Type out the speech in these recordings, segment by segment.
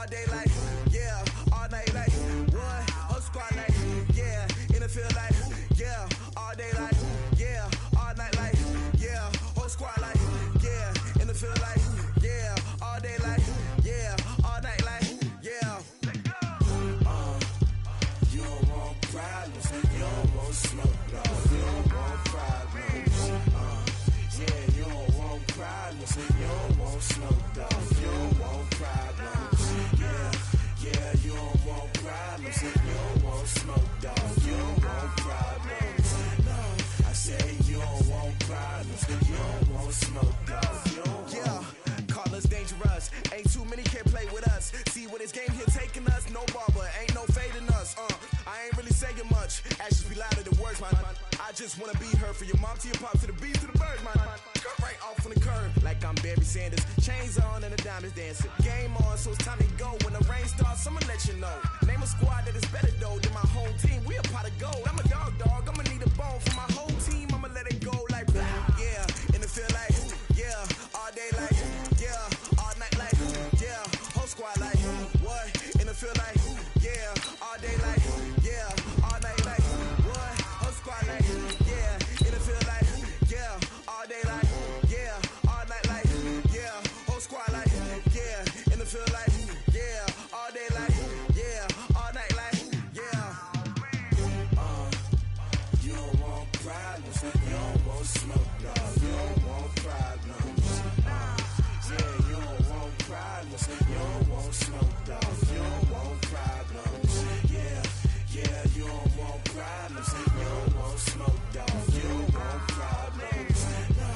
all day like, yeah, all night like, what? Whole squad like, yeah, in the field like, yeah, all day like, yeah, all night like, yeah, whole squad like, yeah, in the field like, yeah, all day like, yeah, all night like, yeah. You don't want problems, you don't want smoke, no, you don't want problems. Yeah, you don't want problems, you don't want smoke, dog, you don't want problems. Yeah, you don't want problems, you don't want smoke, dog, you don't want problems. No, I say you don't want problems, you don't want smoke, dog, you don't want. Call us dangerous, ain't too many can play with us. See what this game here taking us, no barber, ain't no fading us. I ain't really saying much, actions be louder than words, man. I just wanna be heard, for your mom to your pop, to the beat, to the birds, man. Cut right off on the curb, like I'm Barry Sanders. Chains on and the diamonds dancing. Game on, so it's time to go. When the rain starts, I'ma let you know. Name a squad that is better though than my home team. We a pot of gold. I'm a dog. I'ma need a bone for my whole team. I'ma let it go like, yeah. In the field like, yeah. All day like, yeah. All night like, yeah. Whole squad like, what? In the field like, yeah. All day like, yeah. All night like, what? Whole squad like, yeah. In the field like, yeah. All day like, yeah. All night like, yeah. Whole squad like, yeah. In the field like, yeah. All day like, yeah. All night like, yeah. You don't want problems, you don't want smoke, dog. You don't want problems. Yeah, you don't want problems, you don't want smoke, dog. You don't want problems. Yeah, you don't want problems, you don't want smoke, dog. You don't want problems. No,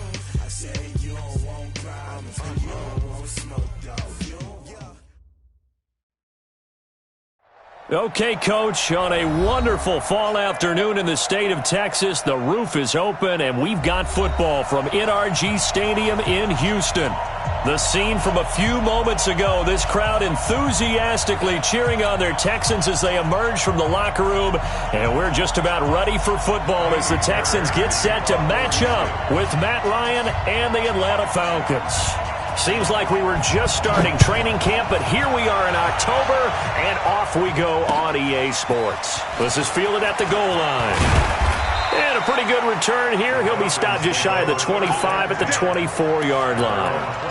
I say you don't want problems, you don't want smoke, dog. You don't want. Okay, Coach, on a wonderful fall afternoon in the state of Texas, the roof is open, and we've got football from NRG Stadium in Houston. The scene from a few moments ago, this crowd enthusiastically cheering on their Texans as they emerge from the locker room, and we're just about ready for football as the Texans get set to match up with Matt Ryan and the Atlanta Falcons. Seems like we were just starting training camp, but here we are in October, and off we go on EA Sports. This is fielded at the goal line. And a pretty good return here. He'll be stopped just shy of the 25 at the 24-yard line.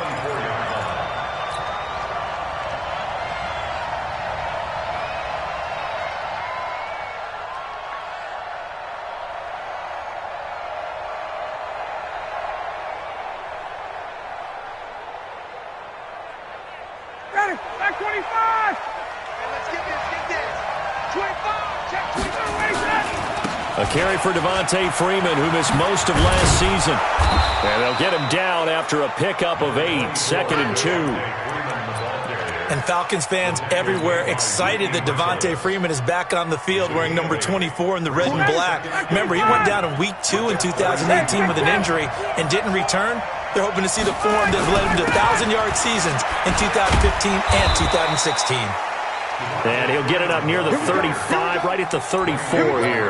Back 25! Hey, let's get this. 25, check 25, A carry for Devontae Freeman, who missed most of last season. And they'll get him down after a pickup of 8, 2nd and 2. And Falcons fans everywhere excited that Devontae Freeman is back on the field wearing number 24 in the red and black. Remember, he went down in week 2 in 2018 with an injury and didn't return. They're hoping to see the form that led him to 1,000-yard seasons in 2015 and 2016. And he'll get it up near the 35, right at the 34 here.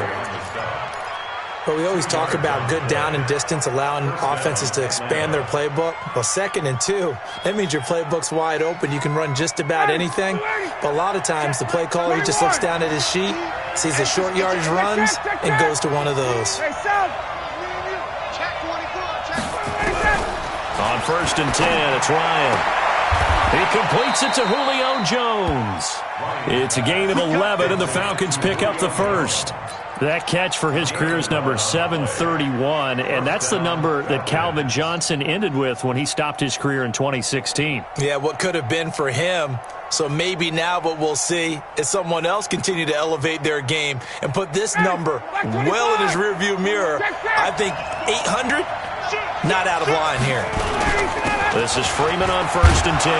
But we always talk about good down and distance, allowing offenses to expand their playbook. Well, 2nd and 2, that means your playbook's wide open. You can run just about anything. But a lot of times, the play caller, he just looks down at his sheet, sees the short yardage runs, and goes to one of those. On 1st and 10, it's Ryan. He completes it to Julio Jones. It's a gain of 11, and the Falcons pick up the first. That catch for his career is number 731, and that's the number that Calvin Johnson ended with when he stopped his career in 2016. Yeah, what could have been for him. So maybe now what we'll see is someone else continue to elevate their game and put this number well in his rearview mirror. I think 800, not out of line here. This is Freeman on 1st and 10.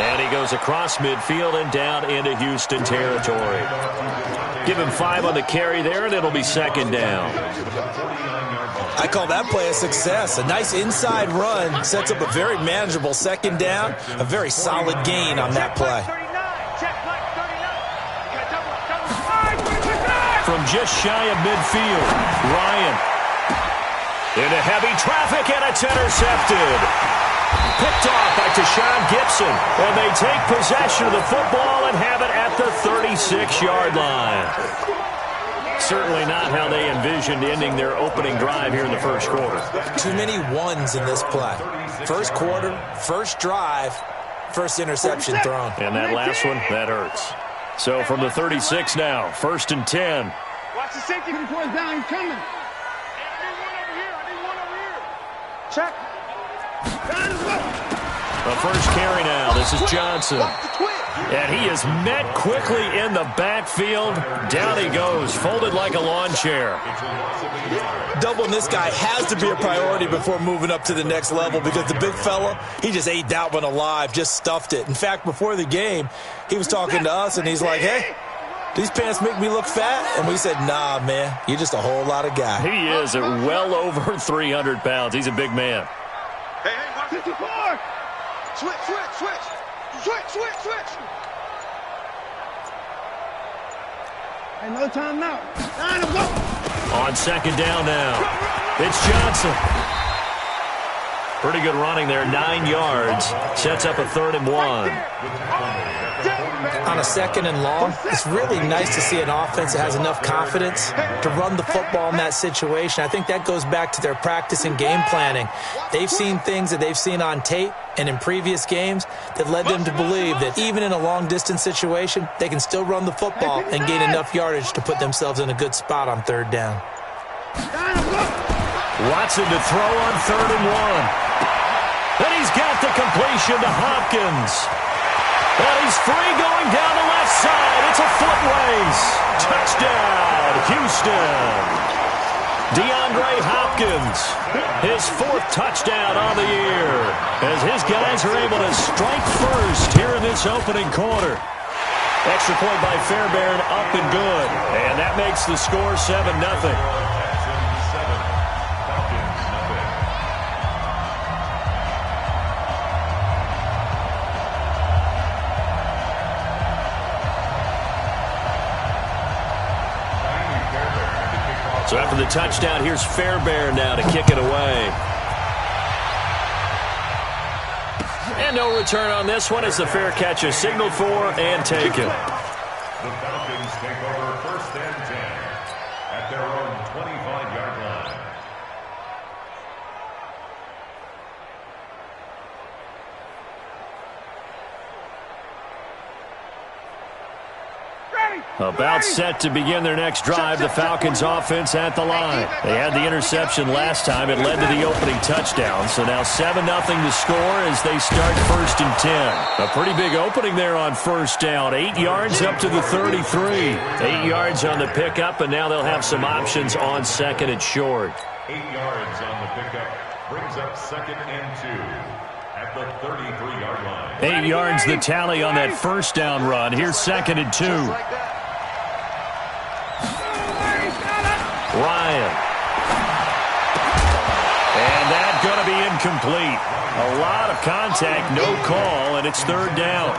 And he goes across midfield and down into Houston territory. Give him 5 on the carry there, and it'll be 2nd down. I call that play a success. A nice inside run sets up a very manageable 2nd down. A very solid gain on that play. From just shy of midfield, Ryan into heavy traffic, and it's intercepted. Picked off by Tashawn Gibson. And they take possession of the football and have it at the 36-yard line. Certainly not how they envisioned ending their opening drive here in the first quarter. Too many ones in this play. First quarter, first drive, first interception thrown. And that last one, that hurts. So from the 36 now, 1st and 10. Watch the safety before it's down. He's coming. I need one over here. Check. The first carry now. This is Johnson. And he is met quickly in the backfield. Down he goes, folded like a lawn chair. Doubling this guy has to be a priority before moving up to the next level because the big fella, he just ate that one alive, just stuffed it. In fact, before the game, he was talking to us, and he's like, hey, these pants make me look fat? And we said, nah, man, you're just a whole lot of guy. He is at well over 300 pounds. He's a big man. Hey, watch 54. Switch. Hey, no time now. On 2nd down now, it's Johnson. Pretty good running there, 9 yards. Sets up a 3rd and 1. On a 2nd and long, it's really nice to see an offense that has enough confidence to run the football in that situation. I think that goes back to their practice and game planning. They've seen things that they've seen on tape and in previous games that led them to believe that even in a long-distance situation, they can still run the football and gain enough yardage to put themselves in a good spot on 3rd down. Watson to throw on 3rd and 1. And he's got the completion to Hopkins. And he's free going down the left side. It's a foot race. Touchdown, Houston. DeAndre Hopkins, his 4th touchdown on the year, as his guys are able to strike first here in this opening quarter. Extra point by Fairbairn, up and good. And that makes the score 7-0. So after the touchdown, here's Fairbairn now to kick it away. And no return on this one as the fair catch is signaled for and taken. The Falcons take over 1st and 10 at their own 25-yard line. About set to begin their next drive, the Falcons offense at the line. They had the interception last time. It led to the opening touchdown. So now 7-0 to score as they start 1st and 10. A pretty big opening there on 1st down. 8 yards up to the 33. 8 yards on the pickup, and now they'll have some options on 2nd and short. 8 yards on the pickup brings up 2nd and 2 at the 33-yard line. 8 yards the tally on that 1st down run. Here's 2nd and 2. Ryan. And that's going to be incomplete. A lot of contact, no call, and it's 3rd down.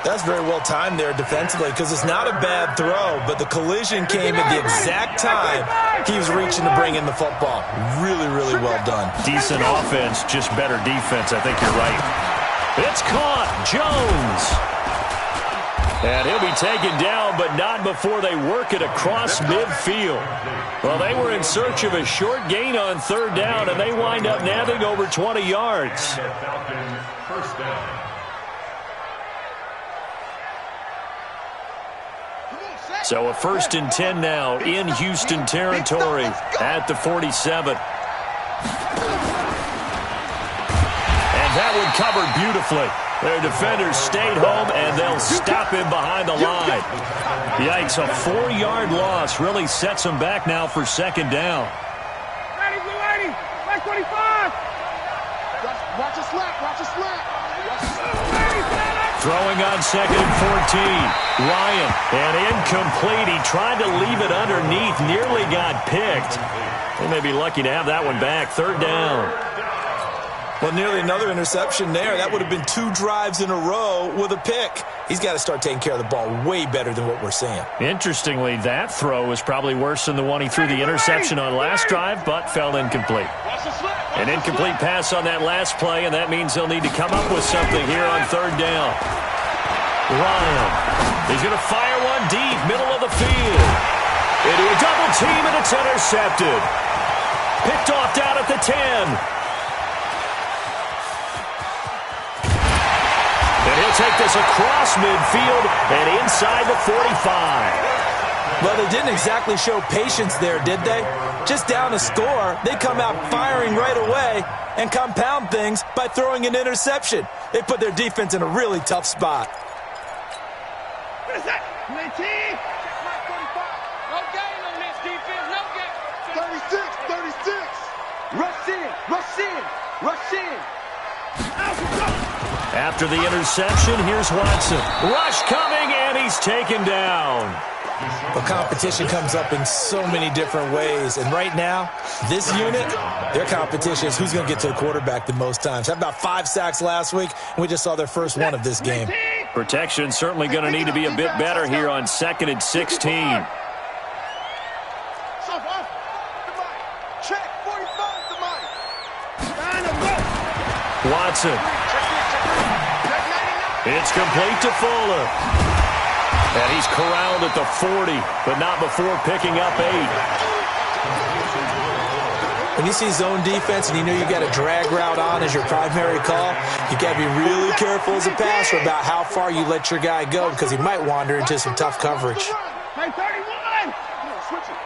That's very well timed there defensively because it's not a bad throw, but the collision came at the exact time he was reaching to bring in the football. Really, really well done. Decent offense, just better defense. I think you're right. It's caught. Jones. And he'll be taken down, but not before they work it across midfield. Well, they were in search of a short gain on 3rd down, and they wind up nabbing over 20 yards. So a 1st and 10 now in Houston territory at the 47. And that one covered beautifully. Their defenders stayed home, and they'll stop him behind the line. Yikes, a 4-yard loss really sets them back now for 2nd down. Ready, back 25. Watch a slap. Throwing on 2nd and 14. Ryan, and incomplete. He tried to leave it underneath, nearly got picked. They may be lucky to have that one back. 3rd down. Well, nearly another interception there. That would have been 2 drives in a row with a pick. He's got to start taking care of the ball way better than what we're seeing. Interestingly, that throw was probably worse than the one he threw the interception on last drive, but fell incomplete. Watch the slap. An incomplete pass on that last play, and that means they'll need to come up with something here on third down. Ryan. He's going to fire one deep, middle of the field. Into a double team, and it's intercepted. Picked off down at the 10. And he'll take this across midfield and inside the 45. Well, they didn't exactly show patience there, did they? Just down a score, they come out firing right away and compound things by throwing an interception. They put their defense in a really tough spot. What is that? 19. No gain on this defense, no gain. 36. Rush in, rush in, rush in. After the interception, here's Watson. Rush coming, and he's taken down. The competition comes up in so many different ways. And right now, this unit, their competition is who's going to get to the quarterback the most times. Had about 5 sacks last week, and we just saw their first one of this game. Protection certainly going to need to be a bit better here on 2nd and 16. Check 45 to Mike. Watson. It's complete to Fuller. And he's corralled at the 40, but not before picking up 8. When you see zone defense and you know you got a drag route on as your primary call, you got to be really careful as a passer about how far you let your guy go because he might wander into some tough coverage. Hey, 31. Switch it.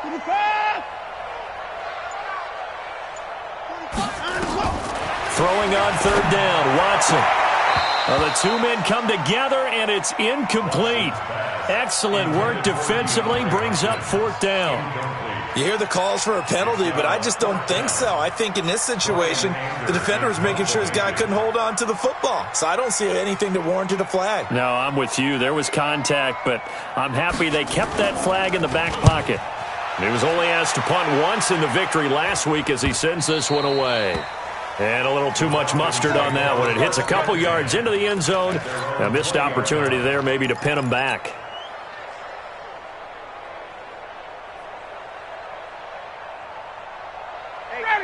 25. Throwing on third down, Watson. Well, the two men come together, and it's incomplete. Excellent work defensively, brings up 4th down. You hear the calls for a penalty, but I just don't think so. I think in this situation, the defender was making sure his guy couldn't hold on to the football. So I don't see anything that warranted a flag. No, I'm with you. There was contact, but I'm happy they kept that flag in the back pocket. He was only asked to punt once in the victory last week as he sends this one away. And a little too much mustard on that one. It hits a couple yards into the end zone. A missed opportunity there maybe to pin him back.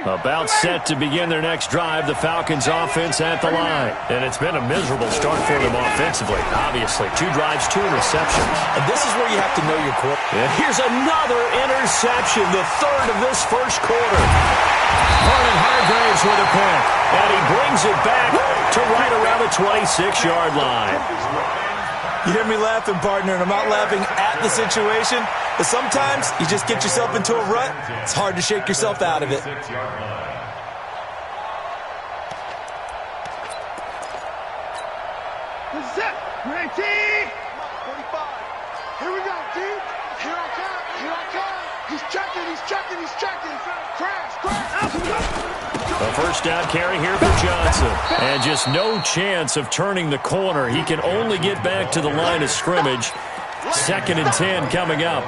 About set to begin their next drive, the Falcons offense at the line. And it's been a miserable start for them offensively. Obviously, 2 drives, 2 interceptions. And this is where you have to know your quarterback. And here's another interception, the 3rd of this first quarter. Vernon Hargraves with a pick. And he brings it back to right around the 26-yard line. You hear me laughing, partner, and I'm not laughing at the situation, but sometimes you just get yourself into a rut. It's hard to shake yourself out of it. What's that? 19. 45. Here we go, D. Here I come. Here I come. He's checking. He's checking. He's checking. Crash. A first down carry here for Johnson. And just no chance of turning the corner. He can only get back to the line of scrimmage. 2nd and 10 coming up.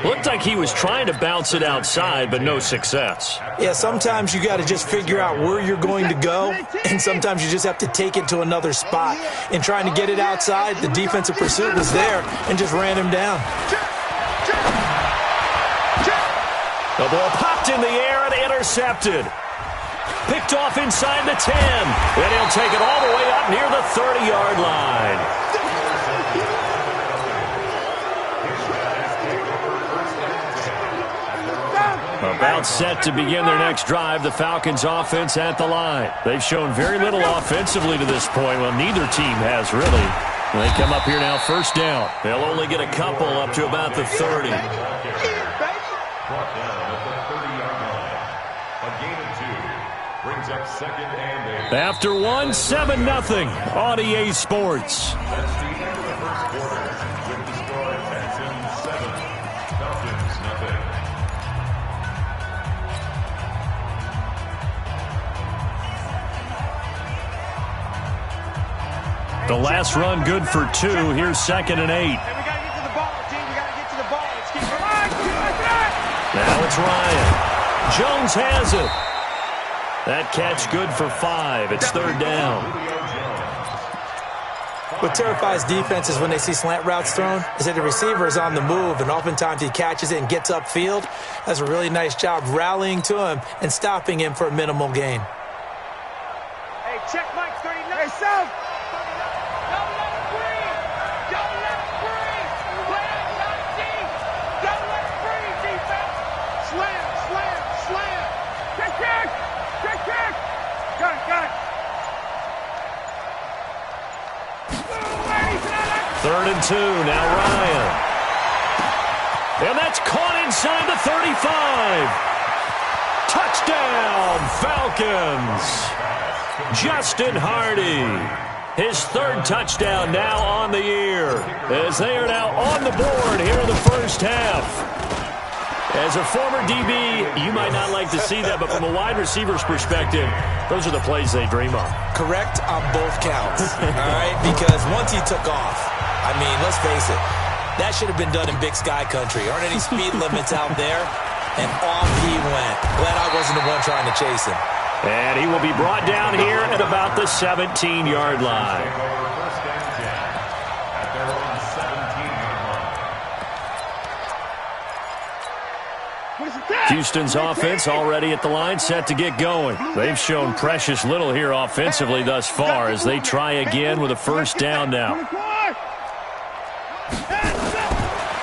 Looked like he was trying to bounce it outside, but no success. Yeah, sometimes you got to just figure out where you're going to go, and sometimes you just have to take it to another spot. In trying to get it outside, the defensive pursuit was there and just ran him down. The ball popped in the air and intercepted. Picked off inside the 10. And he'll take it all the way up near the 30-yard line. About set to begin their next drive, the Falcons offense at the line. They've shown very little offensively to this point. Well, neither team has really. They come up here now, first down. They'll only get a couple up to about the 30. Brought down at the 30-yard line. A gain of 2 brings up 2nd and 8. After 1, 7-0 on EA Sports. That's the end of the first quarter with the score Texans 7, Falcons 0. The last run good for 2. Here's 2nd and 8. Hey, we got to get to the ball, team. We got to get to the ball. Let's keep it. Now it's Ryan. Jones has it. That catch good for 5. It's 3rd down. What terrifies defenses when they see slant routes thrown is that the receiver is on the move, and oftentimes he catches it and gets upfield. Does a really nice job rallying to him and stopping him for a minimal gain. Hey, check Mike 39. Hey, South. Don't let him breathe. Don't let him breathe. Play outside deep. Don't let him breathe, defense. Slam, slam, slam. Check, check. Check, check. Got it, got it. 3rd and 2, now Ryan. And that's caught inside the 35. Touchdown, Falcons. Justin Hardy. His 3rd touchdown now on the year, as they are now on the board here in the first half. As a former DB, you might not like to see that, but from a wide receiver's perspective, those are the plays they dream of. Correct on both counts, all right? Because once he took off, I mean, let's face it, that should have been done in Big Sky country. Aren't any speed limits out there? And off he went. Glad I wasn't the one trying to chase him. And he will be brought down here at about the 17-yard line. First and 10 at their own 17-yard line. Houston's offense already at the line, set to get going. They've shown precious little here offensively thus far as they try again with a first down now.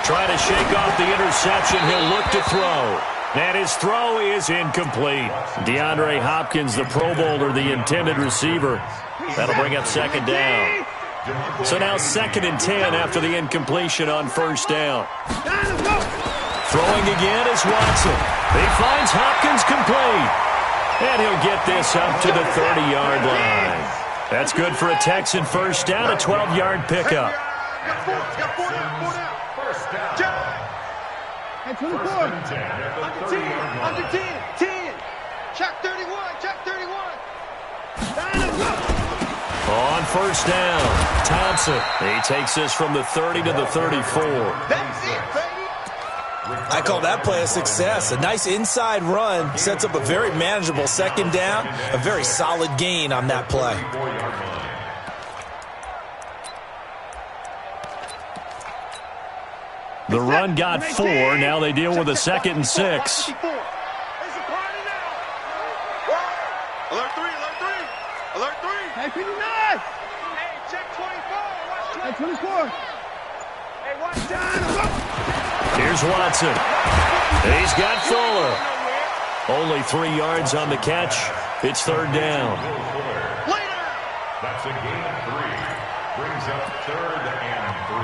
Trying to shake off the interception. He'll look to throw. And his throw is incomplete. DeAndre Hopkins, the Pro Bowler, the intended receiver. That'll bring up 2nd down. So now 2nd and 10 after the incompletion on first down. Throwing again is Watson. He finds Hopkins complete. And he'll get this up to the 30-yard line. That's good for a Texan first down, a 12-yard pickup. First down. Hey, 24. Under 10. Under 10. 10. Check 31. Check 31. On first down, Thompson. He takes this from the 30 to the 34. That's it, baby. I call that play a success. A nice inside run sets up a very manageable 2nd down, a very solid gain on that play. The run got 4. Now they deal with a 2nd and 6. It's a party now. Alert 3. Alert 3. Alert 3. Hey, 59. Hey, check 24. Watch Hey, 24. 24. Hey, watch down. Here's Watson. He's got Fuller. Only 3 yards on the catch. It's 3rd down. That's a gain of 3. Brings up 3rd and 3.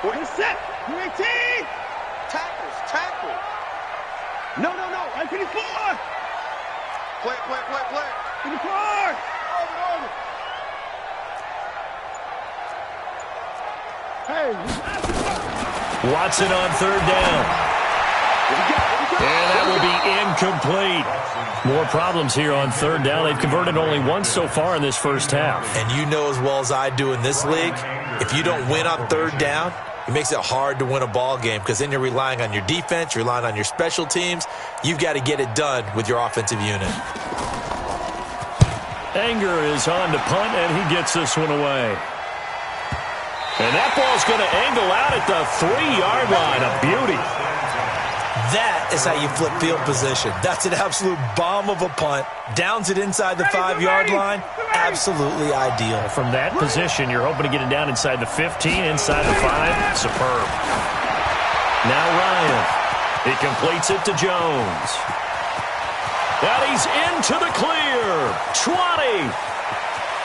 What is set? 18. Tackle. No. Hey, 54. Play. 54. Over. Hey. Watson on 3rd down. And that will be incomplete. More problems here on 3rd down. They've converted only once so far in this first half. And you know as well as I do in this league, if you don't win on 3rd down, it makes it hard to win a ball game because then you're relying on your defense, you're relying on your special teams. You've got to get it done with your offensive unit. Anger is on to punt, and he gets this one away. And that ball's going to angle out at the 3-yard line. A beauty. That is how you flip field position. That's an absolute bomb of a punt. Downs it inside the 5-yard line. Absolutely ideal. From that position, you're hoping to get it down inside the 15, inside the 5. Superb. Now Ryan. He completes it to Jones. And he's into the clear. 20.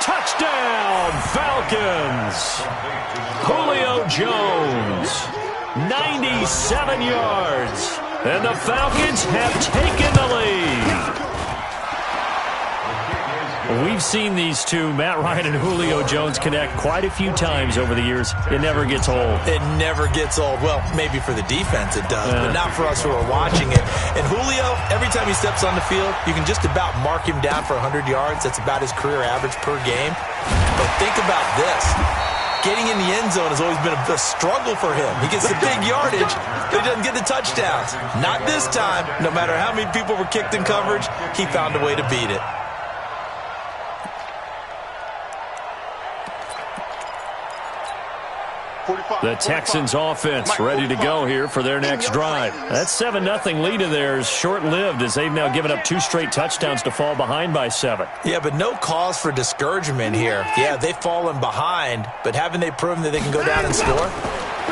Touchdown, Falcons. Julio Jones. 97 yards. And the Falcons have taken the lead. We've seen these two, Matt Ryan and Julio Jones, connect quite a few times over the years. It never gets old. It never gets old. Well, maybe for the defense it does, but not for us who are watching it. And Julio, every time he steps on the field, you can just about mark him down for 100 yards. That's about his career average per game. But think about this. Getting in the end zone has always been a struggle for him. He gets the big yardage, but he doesn't get the touchdowns. Not this time. No matter how many people were kicked in coverage, he found a way to beat it. The Texans offense ready to go here for their next drive. That 7-0 lead of theirs short-lived as they've now given up 2 straight touchdowns to fall behind by 7. Yeah, but no cause for discouragement here. Yeah, they've fallen behind, but haven't they proven that they can go down and score?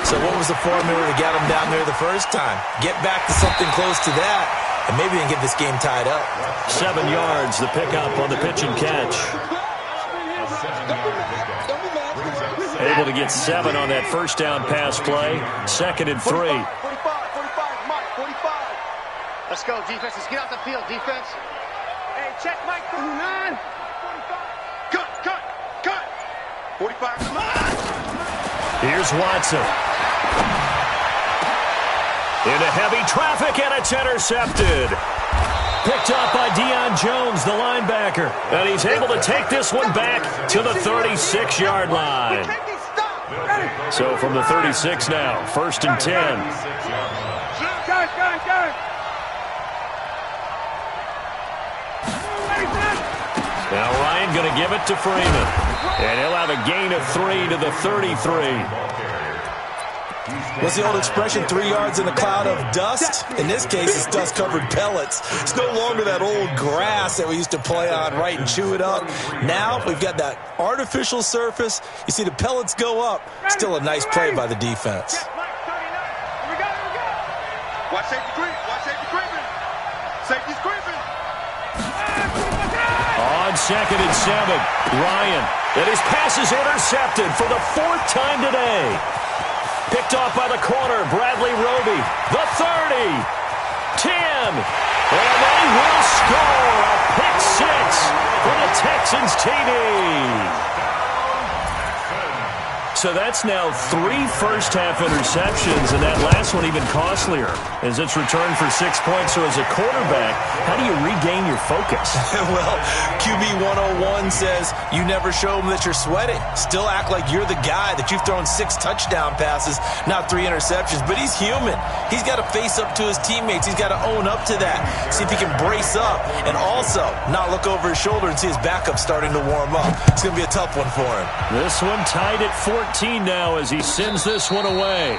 So what was the formula to get them down there the first time? Get back to something close to that, and maybe they can get this game tied up. 7 yards, the pickup on the pitch and catch. Able to get 7 on that first down pass play. 2nd and 3. 45, Mike, 45. Let's go, defense. Let's get out the field, defense. Hey, check Mike, 39. 45. Cut. 45, come on. Here's Watson. Into heavy traffic, and it's intercepted. Picked up by Deion Jones, the linebacker. And he's able to take this one back to the 36-yard line. So from the 36 now, 1st and 10. Got it. Now Ryan going to give it to Freeman. And he'll have a gain of 3 to the 33. What's the old expression, 3 yards in a cloud of dust? In this case, it's dust-covered pellets. It's no longer that old grass that we used to play on, right, and chew it up. Now we've got that artificial surface. You see the pellets go up. Still a nice play by the defense. Watch safety creeping. Safety's creeping. On 2nd and 7, Ryan. And his pass is intercepted for the 4th time today. Picked off by the corner, Bradley Roby. The 30, 10, and they will score a pick 6 for the Texans TD. So that's now 3 first-half interceptions, and that last one even costlier as it's returned for 6 points. So as a quarterback, how do you regain your focus? Well, QB 101 says you never show them that you're sweating. Still act like you're the guy, that you've thrown 6 touchdown passes, not 3 interceptions. But he's human. He's got to face up to his teammates. He's got to own up to that. See if he can brace up and also not look over his shoulder and see his backup starting to warm up. It's going to be a tough one for him. This one tied at 14 now as he sends this one away.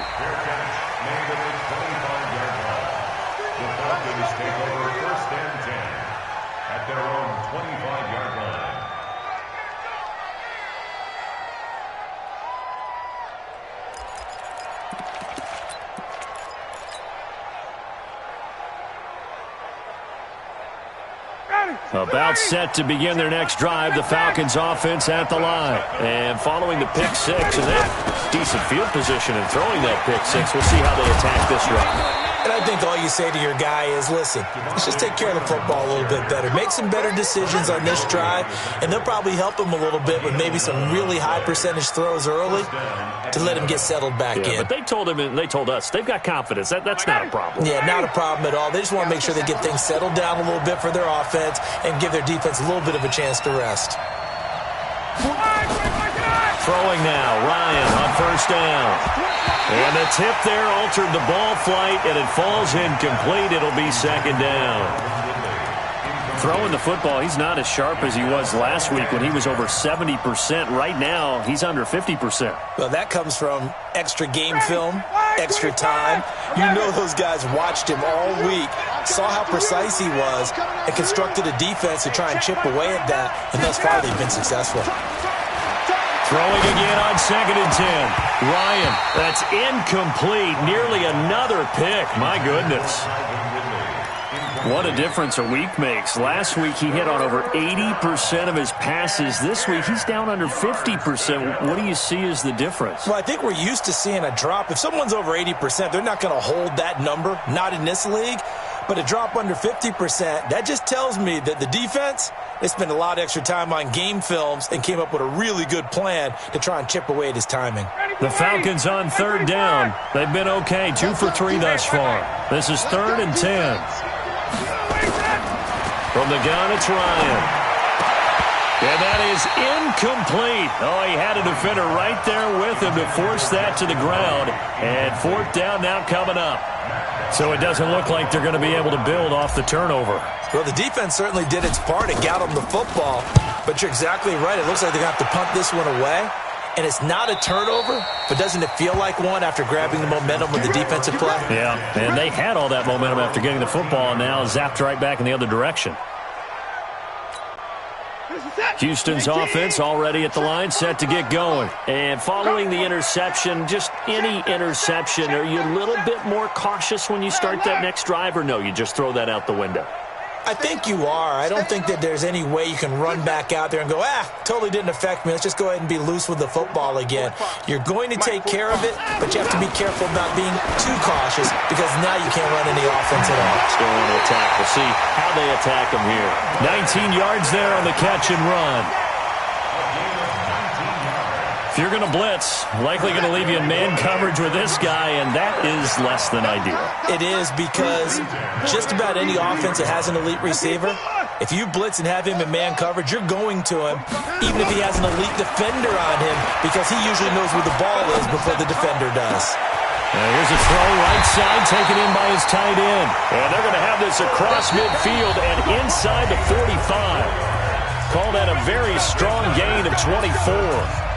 About set to begin their next drive, the Falcons offense at the line. And following the pick 6, and they have decent field position in throwing that pick 6. We'll see how they attack this run. And I think all you say to your guy is, listen, let's just take care of the football a little bit better. Make some better decisions on this drive, and they'll probably help him a little bit with maybe some really high percentage throws early to let him get settled back in. But they told him and they told us they've got confidence. That's not a problem. Yeah, not a problem at all. They just want to make sure they get things settled down a little bit for their offense and give their defense a little bit of a chance to rest. Throwing now, Ryan on 1st down. And the tip there altered the ball flight, and it falls incomplete. It'll be 2nd down. Throwing the football, he's not as sharp as he was last week when he was over 70%. Right now, he's under 50%. Well, that comes from extra game film, extra time. You know those guys watched him all week, saw how precise he was, and constructed a defense to try and chip away at that, and thus far they've been successful. Throwing again on 2nd and 10. Ryan, that's incomplete. Nearly another pick. My goodness. What a difference a week makes. Last week he hit on over 80% of his passes. This week he's down under 50%. What do you see as the difference? Well, I think we're used to seeing a drop. If someone's over 80%, they're not going to hold that number. Not in this league. But a drop under 50%, that just tells me that the defense, they spent a lot of extra time on game films and came up with a really good plan to try and chip away at his timing. The Falcons on 3rd down. They've been okay, 2 for 3 thus far. This is 3rd and 10. From the gun, it's Ryan. And that is incomplete. Oh, he had a defender right there with him to force that to the ground. And 4th down now coming up. So it doesn't look like they're going to be able to build off the turnover. Well, the defense certainly did its part. It got them the football. But you're exactly right. It looks like they're going to have to punt this one away. and it's not a turnover, but doesn't it feel like one after grabbing the momentum with the defensive play? Yeah, and they had all that momentum after getting the football, and now zapped right back in the other direction. Houston's offense already at the line, set to get going. And following the interception, just any interception, are you a little bit more cautious when you start that next drive, or no, you just throw that out the window? I think you are. I don't think that there's any way you can run back out there and go, totally didn't affect me. Let's just go ahead and be loose with the football again. You're going to take care of it, but you have to be careful about being too cautious because now you can't run any offense at all. Still on the attack. We'll see how they attack them here. 19 yards there on the catch and run. If you're going to blitz, likely going to leave you in man coverage with this guy, and that is less than ideal. It is, because just about any offense that has an elite receiver, if you blitz and have him in man coverage, you're going to him, even if he has an elite defender on him, because he usually knows where the ball is before the defender does. Now here's a throw right side, taken in by his tight end. And they're going to have this across midfield and inside the 45. Call that a very strong gain of 24.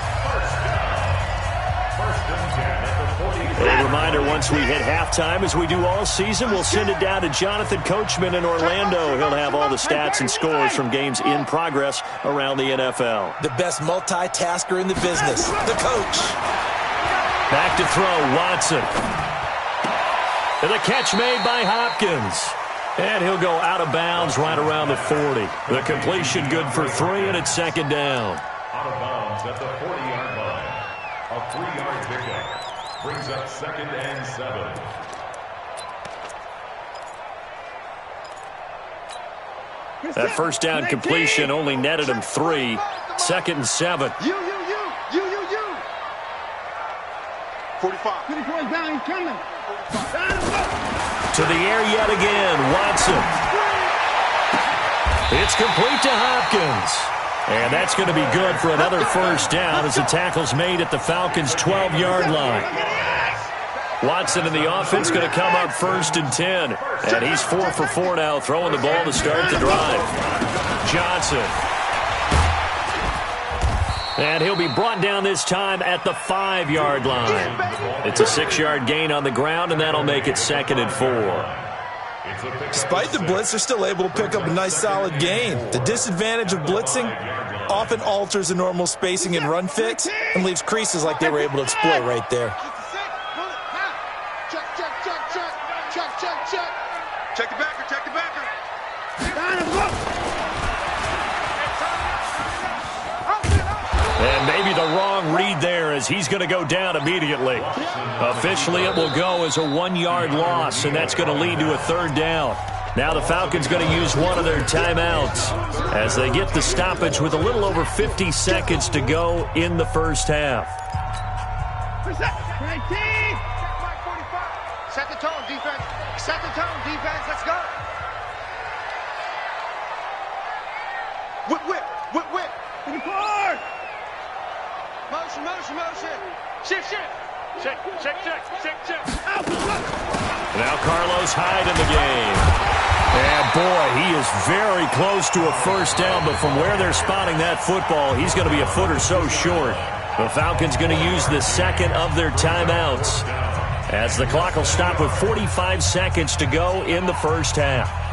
A reminder, once we hit halftime, as we do all season, we'll send it down to Jonathan Coachman in Orlando. He'll have all the stats and scores from games in progress around the NFL. The best multitasker in the business, the coach. Back to throw, Watson. And the catch made by Hopkins. And he'll go out of bounds right around the 40. The completion good for 3, and it's second down. Out of bounds at the 40-yard line. A 3-yard pickup. Brings up second and 7. That first down completion only netted him 3. Second and 7. You. 45. 24 is down, he's coming. To the air yet again, Watson. It's complete to Hopkins. And that's going to be good for another first down as the tackle's made at the Falcons' 12-yard line. Watson in the offense going to come up first and 10. And he's 4 for 4 now, throwing the ball to start the drive. Johnson. And he'll be brought down this time at the 5-yard line. It's a 6-yard gain on the ground, and that'll make it second and 4. Despite the blitz, they're still able to pick up a nice solid gain. The disadvantage of blitzing often alters the normal spacing and run fits and leaves creases like they were able to exploit right there. Check the backer. And maybe the wrong read there as he's going to go down immediately. Officially, it will go as a 1-yard loss, and that's going to lead to a third down. Now the Falcons going to use one of their timeouts as they get the stoppage with a little over 50 seconds to go in the first half. Set the tone, defense. Set the tone, defense. Let's go. Whip. Report. Motion. Shift. Check. Now Carlos Hyde in the game. And boy, he is very close to a first down, but from where they're spotting that football, he's going to be a foot or so short. The Falcons going to use the second of their timeouts as the clock will stop with 45 seconds to go in the first half.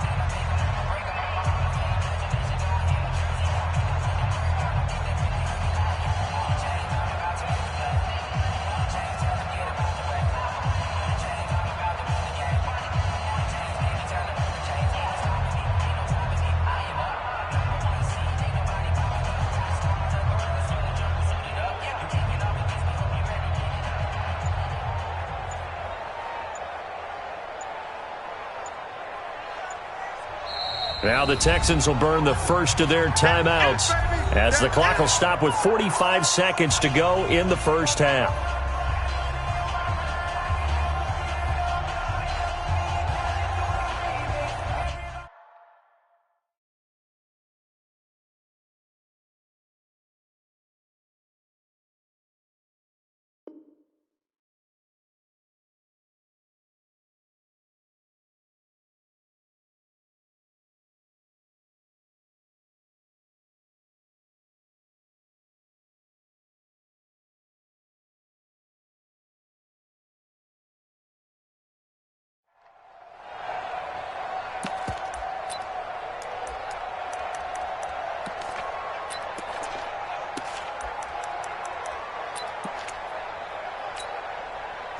Now the Texans will burn the first of their timeouts as the clock will stop with 45 seconds to go in the first half.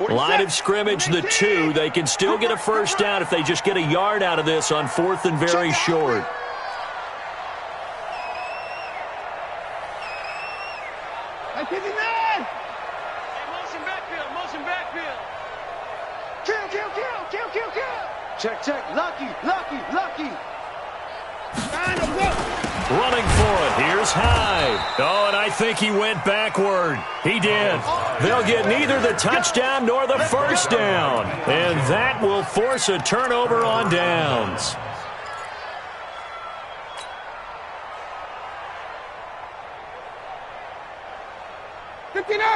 Line of scrimmage, the 2. They can still get a first down if they just get a yard out of this on 4th and very short. Check. Lucky. Running for it. Here's Hyde. Oh, and I think he went backward. He did. They'll get neither the touchdown nor the first down. And that will force a turnover on downs.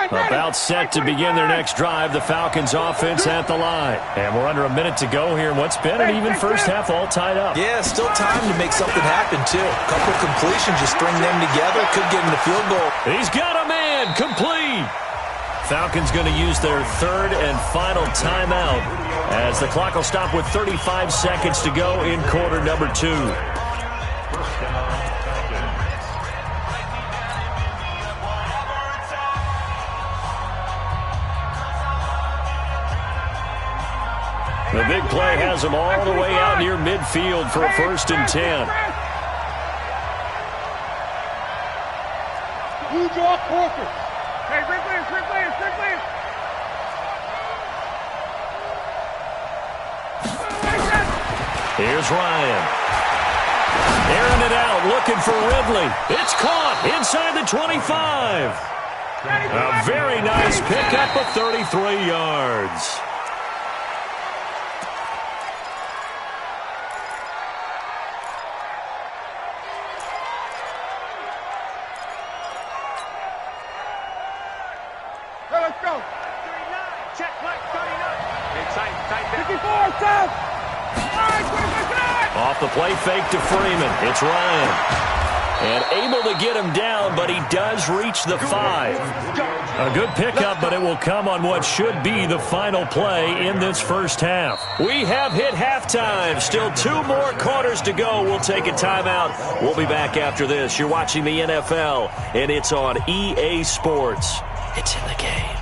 About set to begin their next drive, the Falcons offense at the line. And we're under a minute to go here in what's been an even first half, all tied up. Yeah, still time to make something happen, too. A couple completions, just string them together, could get in the field goal. He's got a man, complete. Falcons going to use their 3rd and final timeout as the clock will stop with 35 seconds to go in quarter number 2. The big play has them all the way out near midfield for a 1st and 10. You draw corker. Hey, quick players. Here's Ryan. Airing it out, looking for Ridley. It's caught inside the 25. A very nice pickup of 33 yards. Let's go. 39. Check play. 39. Tight. 54, stop. All right, quick. Off the play fake to Freeman. It's Ryan. And able to get him down, but he does reach the 5. A good pickup, but it will come on what should be the final play in this first half. We have hit halftime. Still 2 more quarters to go. We'll take a timeout. We'll be back after this. You're watching the NFL, and it's on EA Sports. It's in the game.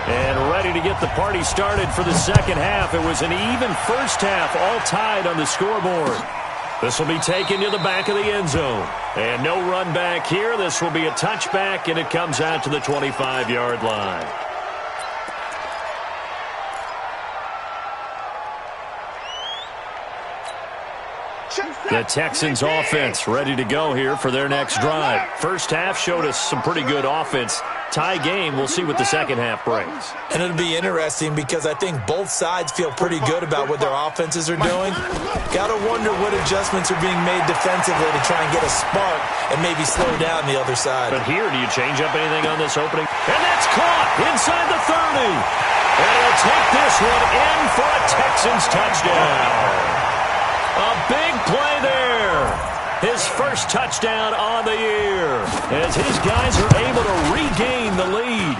And ready to get the party started for the second half. It was an even first half, all tied on the scoreboard. This will be taken to the back of the end zone. And no run back here. This will be a touchback, and it comes out to the 25-yard line. The Texans offense ready to go here for their next drive. First half showed us some pretty good offense. Tie game, we'll see what the second half brings. And it'll be interesting because I think both sides feel pretty good about what their offenses are doing. Got to wonder what adjustments are being made defensively to try and get a spark and maybe slow down the other side. But here, do you change up anything on this opening? And that's caught inside the 30. And he'll take this one in for a Texans touchdown. A big play there. His first touchdown on the year as his guys are able to regain the lead.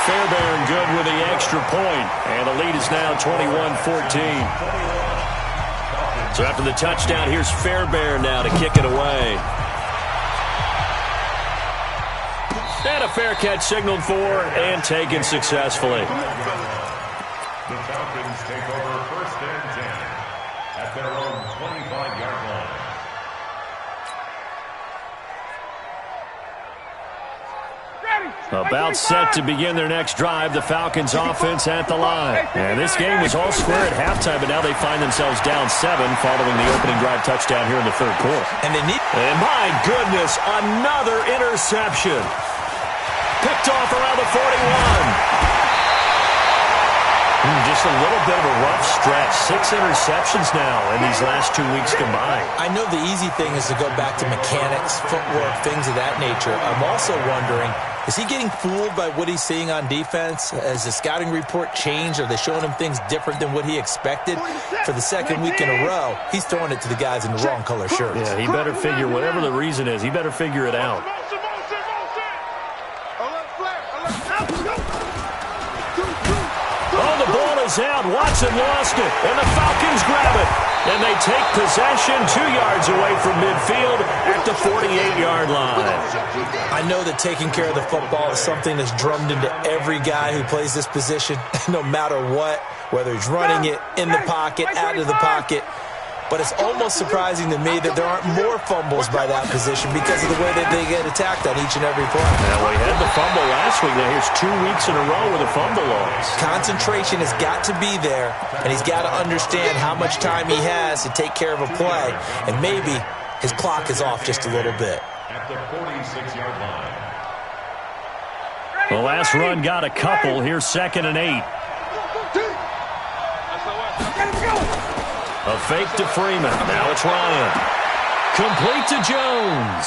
Fairbairn good with the extra point, and the lead is now 21-14. So after the touchdown, here's Fairbairn now to kick it away. And a fair catch signaled for and taken successfully. The Falcons take over 1st and 10 at their own 25-yard line. About set to begin their next drive, the Falcons offense at the line. And this game was all square at halftime, but now they find themselves down 7 following the opening drive touchdown here in the 3rd quarter. And my goodness, another interception. Picked off around the 41. Just a little bit of a rough stretch. 6 interceptions now in these last 2 weeks combined. I know the easy thing is to go back to mechanics, footwork, things of that nature. I'm also wondering, is he getting fooled by what he's seeing on defense? Has the scouting report changed? Are they showing him things different than what he expected? For the second week in a row, he's throwing it to the guys in the wrong color shirts. Yeah, he better figure, whatever the reason is, he better figure it out. ball's out. Watson lost it, and the Falcons grab it. And they take possession 2 yards away from midfield at the 48-yard line. I know that taking care of the football is something that's drummed into every guy who plays this position, no matter what, whether he's running it, in the pocket, out of the pocket. But it's almost surprising to me that there aren't more fumbles by that position because of the way that they get attacked on each and every play. Now, we had the fumble last week. Now, here's 2 weeks in a row with a fumble loss. Concentration has got to be there, and he's got to understand how much time he has to take care of a play, and maybe his clock is off just a little bit. At the 46-yard line. The last run got a couple. Here's 2nd and 8. A fake to Freeman. Now it's Ryan. Complete to Jones.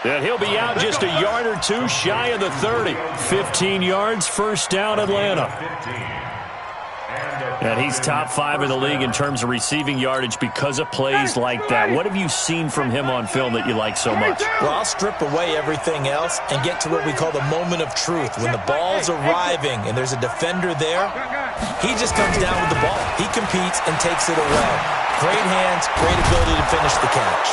And he'll be out just a yard or 2 shy of the 30. 15 yards, first down, Atlanta. And he's top 5 in the league in terms of receiving yardage because of plays like that. What have you seen from him on film that you like so much? Well, I'll strip away everything else and get to what we call the moment of truth. When the ball's arriving and there's a defender there, he just comes down with the ball. He competes and takes it away. Great hands, great ability to finish the catch.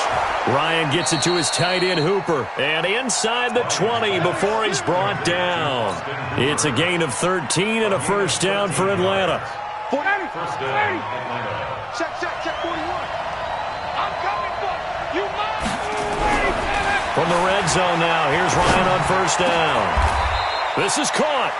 Ryan gets it to his tight end, Hooper. And inside the 20 before he's brought down. It's a gain of 13 and a first down for Atlanta. First down, Atlanta. Check, 41. I'm coming for you. You must. From the red zone now, here's Ryan on first down. This is caught.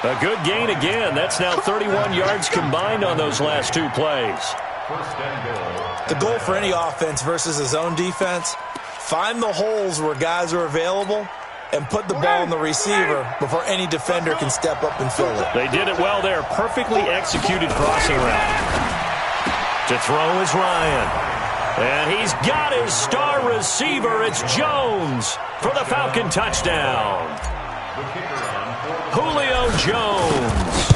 A good gain again. That's now 31 yards combined on those last 2 plays. First and goal. The goal for any offense versus his own defense, find the holes where guys are available and put the ball in the receiver before any defender can step up and fill it. They did it well there. Perfectly executed crossing route. To throw is Ryan. And he's got his star receiver. It's Jones for the Falcon touchdown. Julio Jones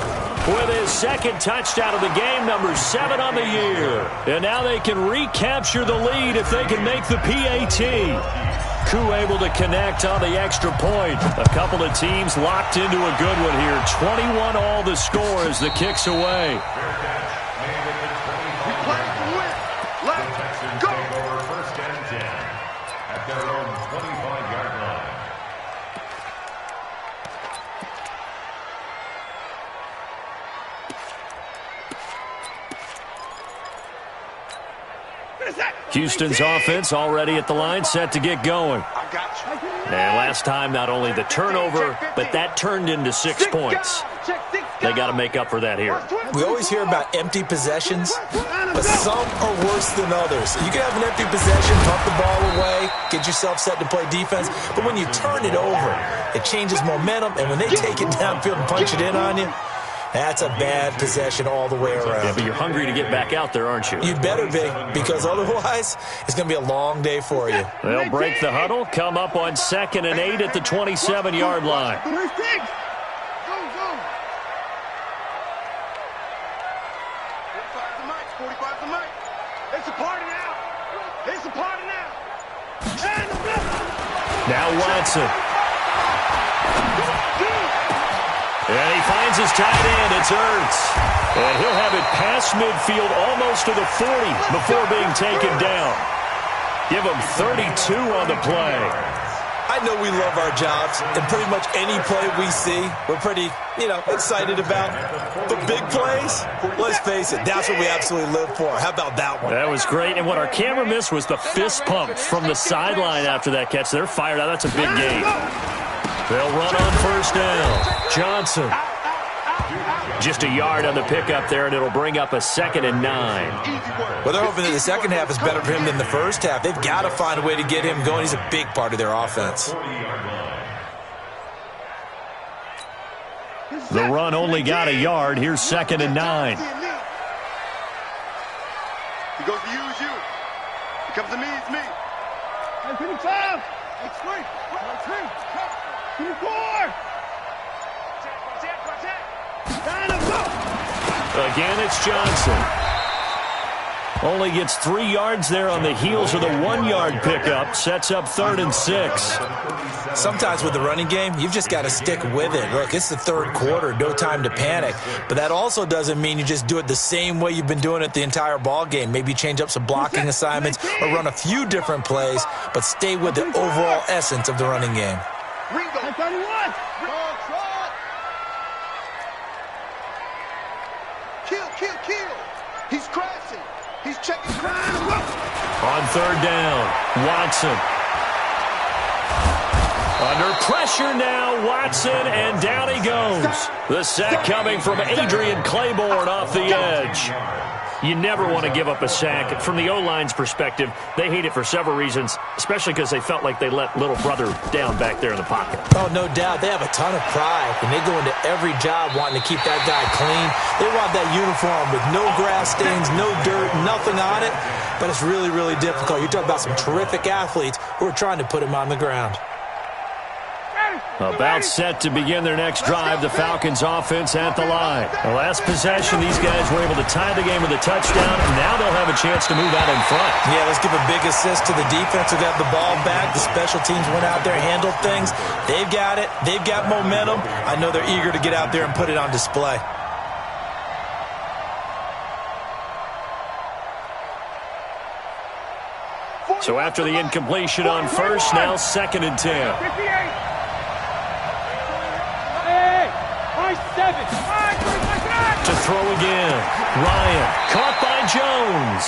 with his 2nd touchdown of the game, number 7 on the year. And now they can recapture the lead if they can make the PAT. Koo able to connect on the extra point. A couple of teams locked into a good one here. 21 all the score as the kick's away. We play to win. Let's go. Take over first and 10 at their own 25-yard line. Houston's offense already at the line, set to get going. I got you. And last time, not only the turnover, but that turned into 6 points. They got to make up for that here. We always hear about empty possessions, but some are worse than others. You can have an empty possession, pump the ball away, get yourself set to play defense, but when you turn it over, it changes momentum, and when they take it downfield and punch it in on you, that's a bad possession all the way around. Yeah, but you're hungry to get back out there, aren't you? You'd better be, because otherwise, it's going to be a long day for you. They'll break the huddle, come up on 2nd and 8 at the 27-yard line. 45 the mic. It's a party now. It's a party now. Now Watson. And he finds his tight end. It's Ertz. And he'll have it past midfield almost to the 40 before being taken down. Give him 32 on the play. I know we love our jobs, and pretty much any play we see, we're pretty, excited about. The big plays, let's face it, that's what we absolutely live for. How about that one? That was great. And what our camera missed was the fist pump from the sideline after that catch. They're fired out. That's a big gain. They'll run on first down. Johnson. Just a yard on the pickup there, and it'll bring up a 2nd and 9. Well, they're hoping that the second half is better for him than the first half. They've got to find a way to get him going. He's a big part of their offense. The run only got a yard. Here's 2nd and 9. He goes to use you. He comes to me, it's me. 25. It's 3. 24. Again, it's Johnson. Only gets 3 yards there on the heels of the 1-yard pickup. Sets up 3rd and 6. Sometimes with the running game, you've just got to stick with it. Look, it's the 3rd quarter, no time to panic. But that also doesn't mean you just do it the same way you've been doing it the entire ball game. Maybe change up some blocking assignments or run a few different plays, but stay with the overall essence of the running game. Ringo, 31. Kill. He's crashing. He's checking. On 3rd down, Watson. Under pressure now, Watson, and down he goes. The sack coming from Adrian Claiborne off the edge. You never want to give up a sack. From the O-line's perspective, they hate it for several reasons, especially because they felt like they let little brother down back there in the pocket. Oh, no doubt. They have a ton of pride, and they go into every job wanting to keep that guy clean. They want that uniform with no grass stains, no dirt, nothing on it, but it's really, really difficult. You're talking about some terrific athletes who are trying to put him on the ground. About set to begin their next drive, the Falcons offense at the line. The last possession, these guys were able to tie the game with a touchdown, and now they'll have a chance to move out in front. Yeah, let's give a big assist to the defense who got the ball back. The special teams went out there, handled things. They've got it. They've got momentum. I know they're eager to get out there and put it on display. So after the incompletion on first, now 2nd and 10. 58. To throw again. Ryan caught by Jones.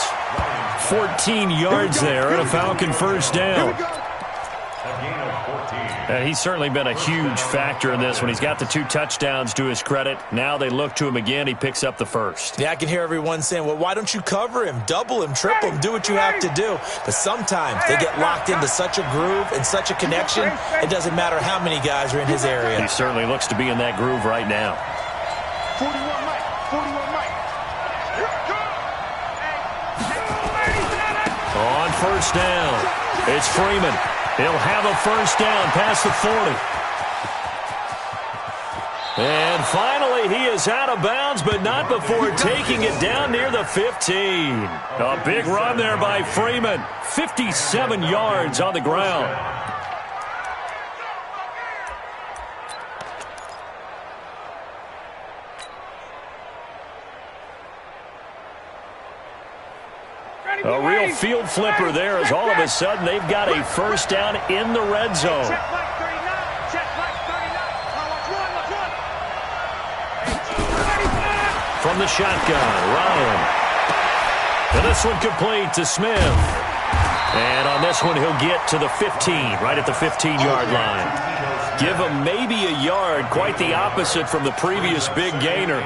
14 yards there and a Falcon 1st down. And he's certainly been a huge factor in this when he's got the 2 touchdowns to his credit. Now they look to him again. He picks up the 1st. Yeah, I can hear everyone saying, well, why don't you cover him, double him, triple him, do what you have to do. But sometimes they get locked into such a groove and such a connection, it doesn't matter how many guys are in his area. He certainly looks to be in that groove right now. 41 Mike. On 1st down, it's Freeman. He'll have a 1st down past the 40. And finally, he is out of bounds, but not before taking it down near the 15. A big run there by Freeman. 57 yards on the ground. A real field flipper there as all of a sudden they've got a 1st down in the red zone. From the shotgun, Ryan. And this one complete to Smith. And on this one he'll get to the 15, right at the 15-yard line. Give him maybe a yard, quite the opposite from the previous big gainer.